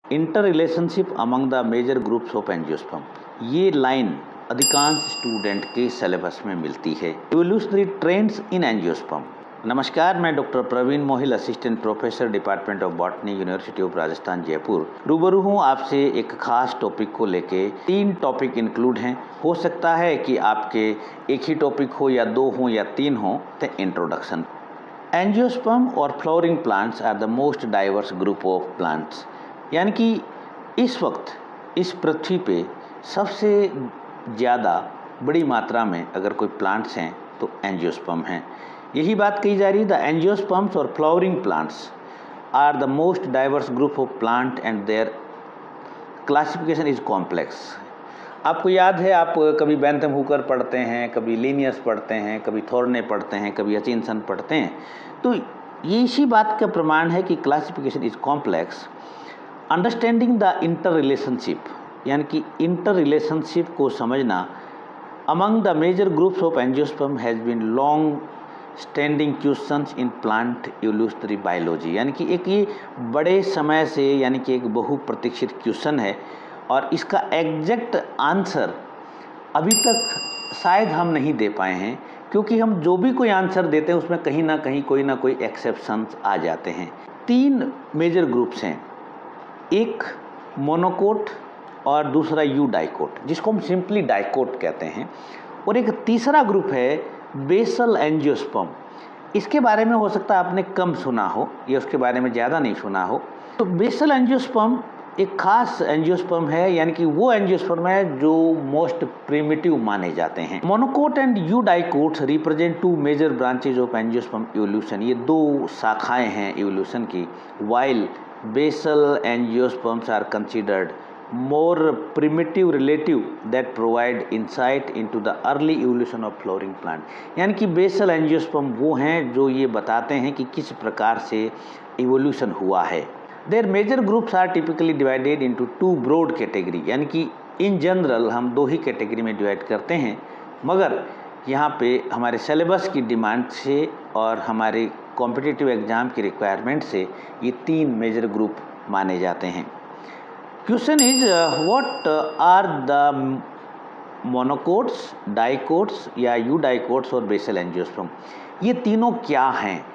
Inter relationship among the major groups of angiosperm, ये line अधिकांश student के syllabus में मिलती है। Evolutionary trends in angiosperm. नमस्कार, मैं doctor Praveen Mohil, assistant professor, department of botany, university of Rajasthan, Jaipur. रूबरू हूँ आपसे एक खास टॉपिक को लेके। 3 टॉपिक इंक्लूड हैं। हो सकता है कि आपके एक ही टॉपिक हो, या 2 हो, या 3 हो। तो introduction. Angiosperm or flowering plants are the most diverse group of plants, यानी कि इस वक्त इस पृथ्वी पे सबसे ज़्यादा बड़ी मात्रा में अगर कोई प्लांट्स हैं तो एंजियोस्पर्म हैं। यही बात कही जा रही है। The angiosperms or flowering plants are the most diverse group of plant and their classification is complex. आपको याद है, आप कभी बेंथम हुकर पढ़ते हैं, कभी लीनियस पढ़ते हैं, कभी थॉर्ने पढ़ते हैं, कभी हचिनसन पढ़ते हैं। तो ये इसी बात का प्रमाण है कि classification is complex. Understanding the inter relationship, यानी कि इंटर रिलेशनशिप को समझना among the major groups of angiosperm has been long standing questions in plant evolutionary biology, यानी कि एक ये बड़े समय से, यानी कि एक बहुप्रतीक्षित क्वेश्चन है और इसका एग्जैक्ट आंसर अभी तक शायद हम नहीं दे पाए हैं, क्योंकि हम जो भी कोई आंसर देते हैं उसमें कहीं ना कहीं कोई ना कोई एक्सेप्शंस आ जाते हैं। 3 मेजर ग्रुप्स हैं, एक मोनोकोट और दूसरा यू डाइकोट, जिसको हम सिंपली डाइकोट कहते हैं, और एक तीसरा ग्रुप है बेसल एंजियोस्पर्म। इसके बारे में हो सकता है आपने कम सुना हो या उसके बारे में ज़्यादा नहीं सुना हो। तो बेसल एंजियोस्पर्म एक खास एंजियोस्पर्म है, यानी कि वो एंजियोस्पर्म है जो मोस्ट प्रिमिटिव माने जाते हैं। Monocot and eudicot represent 2 major branches of angiosperm evolution, ये 2 शाखाएं हैं इवोल्यूशन की। While basal angiosperms are considered more primitive relative that provide insight into the early evolution of flowering plant, यानी कि basal angiosperm वो हैं जो ये बताते हैं कि किस प्रकार से इवोल्यूशन हुआ है। Their major groups are typically divided into 2 broad category, यानी कि इन जनरल हम 2 ही कैटेगरी में डिवाइड करते हैं, मगर यहाँ पे हमारे सिलेबस की डिमांड से और हमारे कॉम्पिटिटिव एग्जाम की रिक्वायरमेंट से ये 3 मेजर ग्रुप माने जाते हैं। Question is what are the monocots, dicots या यू डाइकोट्स और बेसल एंजियोस्पर्म, ये तीनों क्या हैं,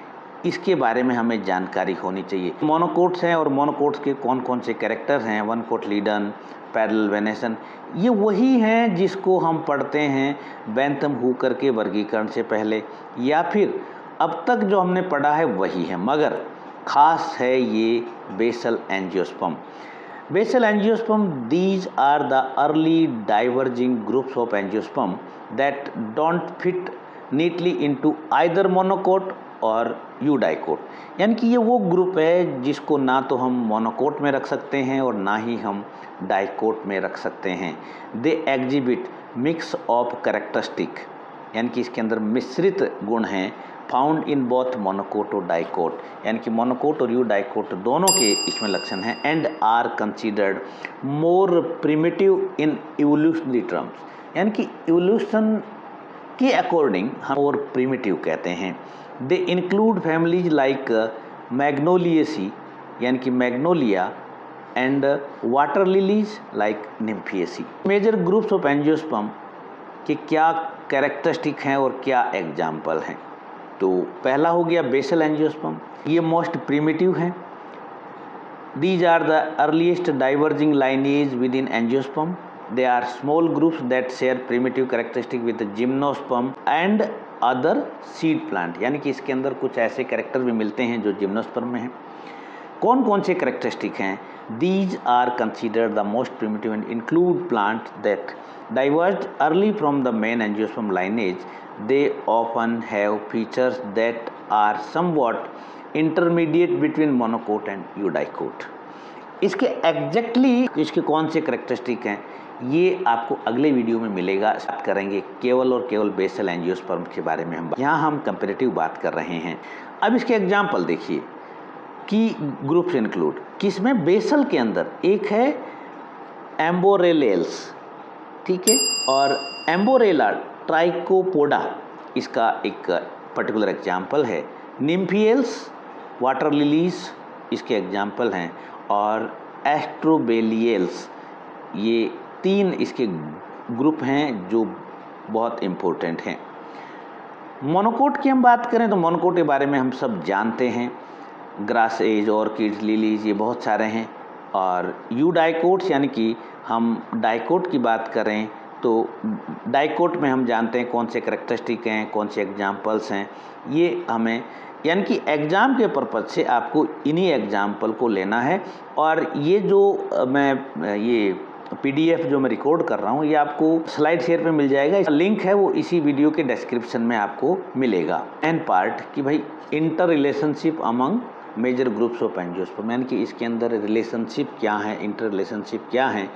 इसके बारे में हमें जानकारी होनी चाहिए। मोनोकोट्स हैं और मोनोकोट्स के कौन कौन से कैरेक्टर हैं, वन कोट लीडन, पैरेलल वेनेसन, ये वही हैं जिसको हम पढ़ते हैं बेंथम हुकर के वर्गीकरण से पहले, या फिर अब तक जो हमने पढ़ा है वही है, मगर खास है ये basal angiosperm. Basal angiosperm, these are the early diverging groups of angiosperm that don't fit neatly into either monocot और यूडाइकोट, यानी कि ये वो ग्रुप है जिसको ना तो हम मोनोकोट में रख सकते हैं और ना ही हम डाइकोट में रख सकते हैं। They exhibit mix of characteristic, यानी कि इसके अंदर मिश्रित गुण हैं, फाउंड इन बोथ मोनोकोट और डाइकोट, यानी कि मोनोकोट और यू डाइकोट दोनों के इसमें लक्षण हैं। And are considered more primitive in evolutionary terms, यानी कि इवोल्यूशन के अकॉर्डिंग हम और प्रिमिटिव कहते हैं। They include families like magnoliaceae, यानी कि magnolia, and water lilies like nymphaeaceae. Major groups of angiosperm के क्या कैरेक्टरिस्टिक हैं और क्या एग्जाम्पल हैं। तो पहला हो गया बेसल एंजियोस्पर्म, ये मोस्ट प्रिमिटिव हैं। These are the earliest diverging lineage within angiosperm. They are small groups that share primitive characteristic with gymnosperm and other seed plant, यानी कि इसके अंदर कुछ ऐसे कैरेक्टर भी मिलते हैं जो जिम्नोस्पर्म में हैं। कौन कौन से कैरेक्टरिस्टिक हैं? These are considered the most primitive and include plant that diverged early from the main angiosperm lineage. They often have features that are somewhat intermediate between monocot and eudicote. इसके exactly इसके कौन से characteristic हैं ये आपको अगले video में मिलेगा। बात करेंगे केवल और केवल बेसल एंजियोस्पर्म के बारे में। यहाँ हम कंपेरेटिव बात कर रहे हैं। अब इसके एग्जाम्पल देखिए कि ग्रुप्स इंक्लूड किसमें, बेसल के अंदर एक है एम्बोरेलेल्स, ठीक है, और एम्बोरेला ट्राइकोपोडा इसका एक पर्टिकुलर एग्जाम्पल है। निम्फियल्स वाटर लिलीज इसके एग्जाम्पल हैं, और एस्ट्रोबेलियल्स, ये 3 इसके ग्रुप हैं जो बहुत इम्पोर्टेंट हैं। मोनोकोट की हम बात करें तो मोनोकोट के बारे में हम सब जानते हैं, ग्रास एज, ऑर्किड, लिलीज, ये बहुत सारे हैं। और यूडाइकोट्स यानी कि हम डाइकोट की बात करें तो डाइकोट में हम जानते हैं कौन से करैक्टरिस्टिक हैं, कौन से एग्जाम्पल्स हैं। ये हमें यानी कि एग्ज़ाम के पर्पज़ से आपको इन्हीं एग्जाम्पल को लेना है। और ये जो मैं ये PDF जो मैं रिकॉर्ड कर रहा हूँ, ये आपको स्लाइड शेयर पे मिल जाएगा। लिंक है वो इसी वीडियो के डिस्क्रिप्शन में आपको मिलेगा। एंड पार्ट कि भाई inter relationship among major groups of angiosperm, यानी कि इसके अंदर रिलेशनशिप क्या है, इंटर रिलेशनशिप क्या है।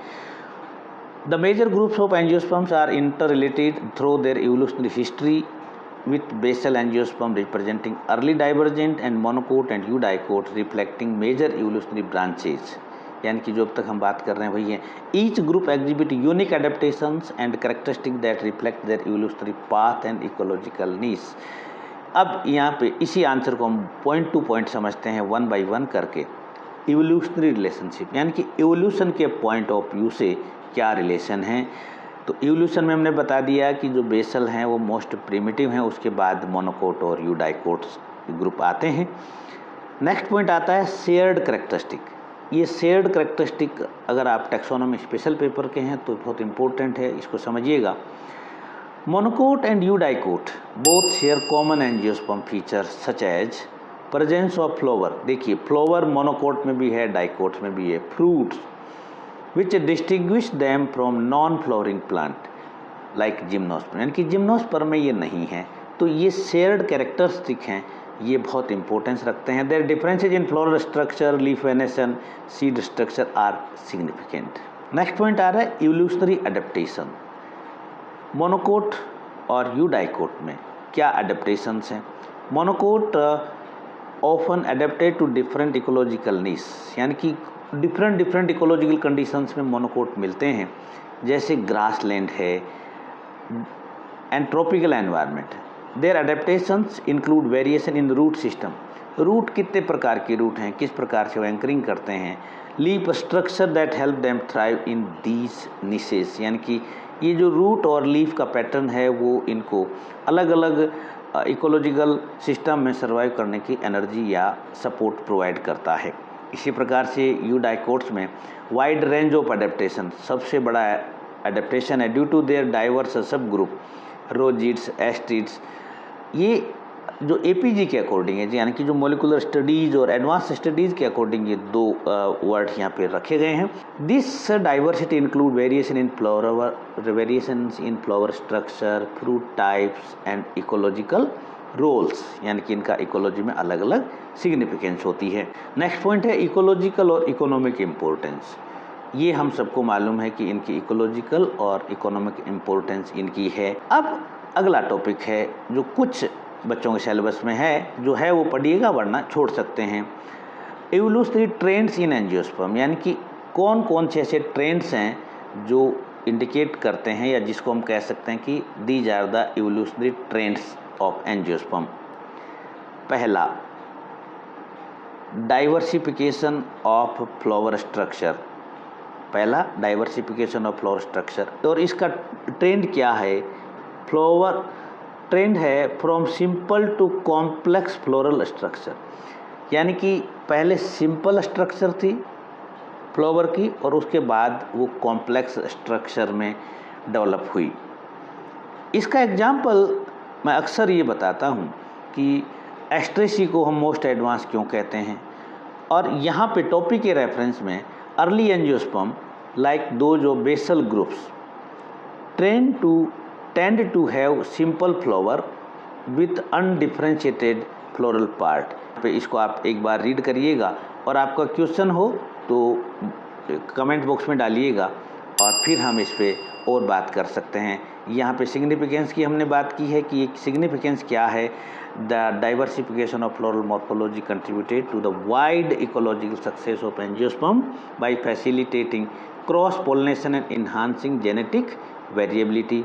The major groups of angiosperms are inter related through their evolutionary history, with basal angiosperm representing early divergent and monocote and eudicote reflecting major evolutionary branches। यानी कि जो अब तक हम बात कर रहे हैं वही है। Each group exhibit unique adaptations and characteristic that reflect their evolutionary path and ecological needs. अब यहाँ पे इसी आंसर को हम पॉइंट टू पॉइंट समझते हैं, 1 बाई 1 करके। इवोल्यूशनरी रिलेशनशिप यानी कि इवोल्यूशन के पॉइंट ऑफ व्यू से क्या रिलेशन है। तो इवोल्यूशन में हमने बता दिया कि जो बेसल हैं वो मोस्ट प्रिमिटिव हैं, उसके बाद मोनोकोट और यूडाइकोट्स ग्रुप आते हैं। नेक्स्ट पॉइंट आता है शेयर्ड करैक्टरिस्टिक। ये शेयर्ड करैक्टरिस्टिक अगर आप टैक्सोनॉमी स्पेशल पेपर के हैं तो बहुत इंपॉर्टेंट है, इसको समझिएगा। Monocot and eudicot both share common angiosperm features such as presence of flower. देखिए फ्लावर मोनोकोट में भी है, डाइकोट में भी है। Fruits which distinguish them from non-flowering plant like gymnosperm, यानी कि जिम्नोस्पर्म में ये नहीं है। तो ये शेयर्ड कैरेक्टरिस्टिक हैं, ये बहुत इंपॉर्टेंस रखते हैं। Their differences in floral structure, leaf venation, seed structure are significant. Next point आ रहा है इवोल्यूशनरी एडेप्टेशन। मोनोकोट और यूडाइकोट में क्या एडेप्टेशंस हैं। Monocot often adapted to different ecological needs, यानी कि डिफरेंट इकोलॉजिकल कंडीशंस में मोनोकोट मिलते हैं, जैसे ग्रास लैंड है and tropical environment. Their adaptations include variation in root system. Root कितने प्रकार के रूट हैं, किस प्रकार से वो एंकरिंग करते हैं। Leaf structure that help them thrive in these niches, यानी कि ये जो रूट और लीफ का पैटर्न है वो इनको अलग अलग इकोलॉजिकल सिस्टम में सर्वाइव करने की एनर्जी या सपोर्ट प्रोवाइड करता है। इसी प्रकार से यूडाइकोट्स में वाइड रेंज ऑफ एडेप्टेशन, सबसे बड़ा एडेप्टेशन है due to their diverse subgroup, rosids, asterids. ये जो APG के अकॉर्डिंग है, यानी कि जो मोलिकुलर स्टडीज़ और एडवांस स्टडीज़ के अकॉर्डिंग ये 2 वर्ड यहाँ पे रखे गए हैं। This diversity include variation in flower structure, fruit types and ecological roles, यानी कि इनका इकोलॉजी में अलग अलग सिग्निफिकेंस होती है। नेक्स्ट पॉइंट है इकोलॉजिकल और इकोनॉमिक इम्पोर्टेंस। ये हम सबको मालूम है कि इनकी इकोलॉजिकल और इकोनॉमिक इम्पोर्टेंस इनकी है। अब अगला टॉपिक है जो कुछ बच्चों के सिलेबस में है, जो है वो पढ़िएगा वरना छोड़ सकते हैं। इवोल्यूशनरी ट्रेंड्स इन एंजियोस्पर्म, यानी कि कौन कौन से ऐसे ट्रेंड्स हैं जो इंडिकेट करते हैं या जिसको हम कह सकते हैं कि these are the evolutionary trends of angiosperm. पहला, डाइवर्सिफिकेशन ऑफ फ्लावर स्ट्रक्चर। पहला डाइवर्सिफिकेशन ऑफ फ्लावर स्ट्रक्चर, और इसका ट्रेंड क्या है। फ्लावर ट्रेंड है from simple to complex floral structure, यानी कि पहले सिंपल स्ट्रक्चर थी फ्लावर की और उसके बाद वो कॉम्प्लेक्स स्ट्रक्चर में डेवलप हुई। इसका एग्जाम्पल मैं अक्सर ये बताता हूँ कि एस्ट्रेसी को हम मोस्ट एडवांस क्यों कहते हैं, और यहाँ पे टॉपिक के रेफरेंस में अर्ली एंजियोस्पर्म लाइक दो जो basal groups tend to have simple flower with undifferentiated floral part। पे इसको आप एक बार रीड करिएगा और आपका क्वेश्चन हो तो कमेंट बॉक्स में डालिएगा और फिर हम इस पे और बात कर सकते हैं। यहाँ पे सिग्निफिकेंस की हमने बात की है कि ये सिग्निफिकेंस क्या है। The diversification of floral morphology contributed to the wide ecological success of angiosperm by facilitating cross pollination and enhancing genetic variability.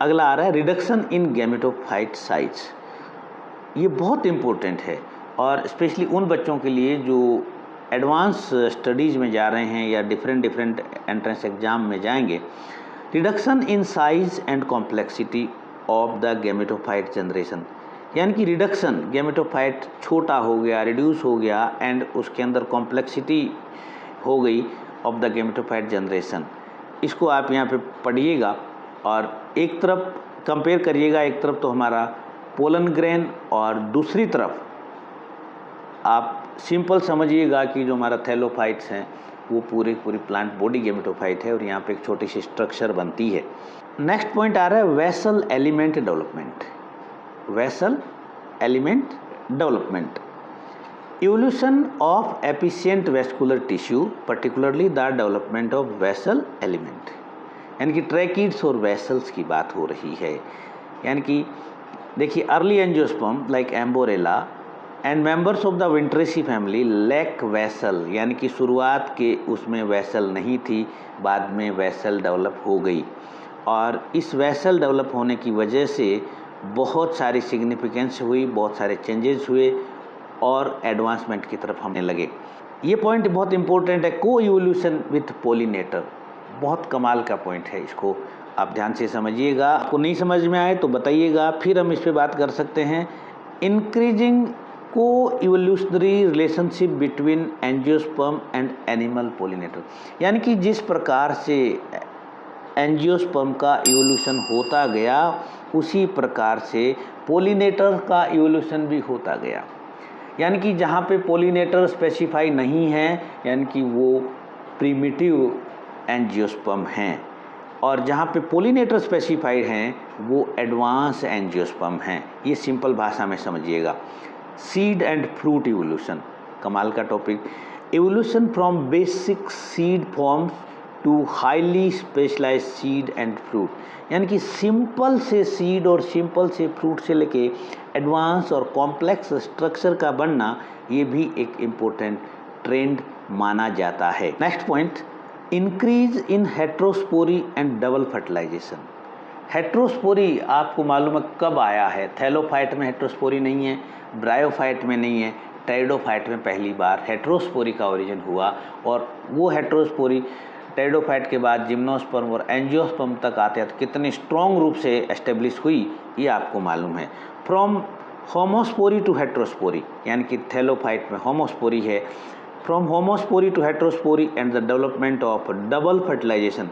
अगला आ रहा है रिडक्शन इन गैमेटोफाइट साइज। ये बहुत इम्पोर्टेंट है। और स्पेशली उन बच्चों के लिए जो एडवांस स्टडीज़ में जा रहे हैं या डिफरेंट एंट्रेंस एग्ज़ाम में जाएंगे। Reduction in size and complexity of the gametophyte generation, यानी कि रिडक्शन, गैमेटोफाइट छोटा हो गया, रिड्यूस हो गया एंड उसके अंदर कॉम्प्लेक्सिटी हो गई ऑफ द गैमेटोफाइट जनरेशन। इसको आप यहाँ पे पढ़िएगा और एक तरफ कंपेयर करिएगा, एक तरफ तो हमारा पोलन ग्रेन और दूसरी तरफ आप सिंपल समझिएगा कि जो हमारा थैलोफाइट्स हैं वो पूरी प्लांट बॉडी गैमेटोफाइट है और यहाँ पे एक छोटी सी स्ट्रक्चर बनती है। नेक्स्ट पॉइंट आ रहा है vessel element development. Vessel element development, evolution of efficient vascular tissue, particularly the development of vessel element, यानी कि ट्रैकिड्स और वेसल्स की बात हो रही है। यानी कि देखिए early angiosperm like amborella and members of the winteraceae family lack vessel, यानी कि शुरुआत के उसमें वेसल नहीं थी, बाद में वेसल डेवलप हो गई और इस वेसल डेवलप होने की वजह से बहुत सारी सिग्निफिकेंस हुई, बहुत सारे चेंजेस हुए और एडवांसमेंट की तरफ हमने लगे। ये पॉइंट बहुत इंपॉर्टेंट है, को इवोल्यूशन विथ पोलिनेटर, बहुत कमाल का पॉइंट है, इसको आप ध्यान से समझिएगा। आपको नहीं समझ में आए तो बताइएगा, फिर हम इस पर बात कर सकते हैं। इंक्रीजिंग को evolutionary relationship between angiosperm and animal pollinator, यानी कि जिस प्रकार से एंजियोस्पर्म का इवोल्यूशन होता गया उसी प्रकार से पोलिनेटर का इवोल्यूशन भी होता गया। यानी कि जहाँ पे पोलिनेटर स्पेसिफाई नहीं है यानी कि वो प्रिमिटिव एंजियोस्पर्म हैं और जहाँ पे पोलिनेटर स्पेसिफाइड हैं वो एडवांस एंजियोस्पर्म हैं। ये सिंपल भाषा में समझिएगा। सीड एंड फ्रूट इवोल्यूशन, कमाल का topic. Evolution from basic seed forms to highly specialized seed and fruit, यानी कि सिंपल से सीड और सिंपल से फ्रूट से लेके एडवांस और कॉम्प्लेक्स स्ट्रक्चर का बनना, ये भी एक इम्पोर्टेंट ट्रेंड माना जाता है। Next point, increase in heterospory and double fertilization. Heterospory आपको मालूम है कब आया है? थैलोफाइट में हेट्रोस्पोरी नहीं है, ब्रायोफाइट में नहीं है, टेरिडोफाइट में पहली बार हेट्रोस्पोरी का ओरिजिन हुआ और वो हेट्रोस्पोरी टेरिडोफाइट के बाद जिम्नोस्पर्म और एंजियोस्पर्म तक आते हैं तो कितनी स्ट्रॉन्ग रूप से एस्टेब्लिश हुई ये आपको मालूम है। फ्रॉम होमोस्पोरी टू हेट्रोस्पोरी, यानी कि थैलोफाइट में होमोस्पोरी है, from homospory to heterospory and the development of double fertilization.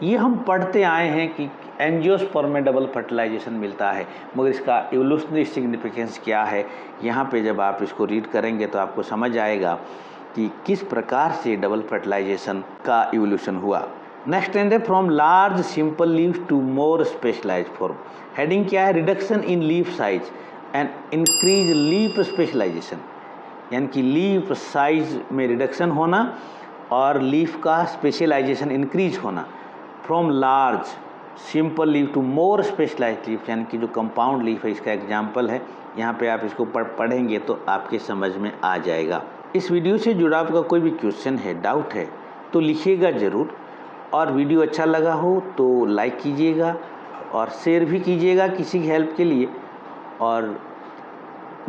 ये हम पढ़ते आए हैं कि एंजियोस्पर्म में डबल फर्टिलाइजेशन मिलता है, मगर इसका इवोल्यूशनरी सिग्निफिकेंस क्या है, यहाँ पे जब आप इसको रीड करेंगे तो आपको समझ आएगा कि किस प्रकार से डबल फर्टिलाइजेशन का इवोल्यूशन हुआ। नेक्स्ट है from large simple leaves to more specialized form. Heading क्या है? Reduction in leaf size and increase leaf specialization, यानी कि लीफ साइज में रिडक्शन होना और लीफ का स्पेशलाइजेशन इंक्रीज होना। From large simple leaf to more specialized leaf, यानी कि जो कंपाउंड लीफ है इसका एग्जाम्पल है। यहाँ पे आप इसको पढ़ेंगे तो आपके समझ में आ जाएगा। इस वीडियो से जुड़ा आपका कोई भी क्वेश्चन है, डाउट है तो लिखिएगा ज़रूर, और वीडियो अच्छा लगा हो तो लाइक कीजिएगा और शेयर भी कीजिएगा किसी की हेल्प के लिए, और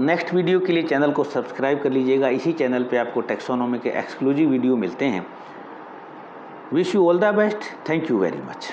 नेक्स्ट वीडियो के लिए चैनल को सब्सक्राइब कर लीजिएगा। इसी चैनल पे आपको टैक्सोनॉमी के एक्सक्लूसिव वीडियो मिलते हैं। Wish you all the best, thank you very much.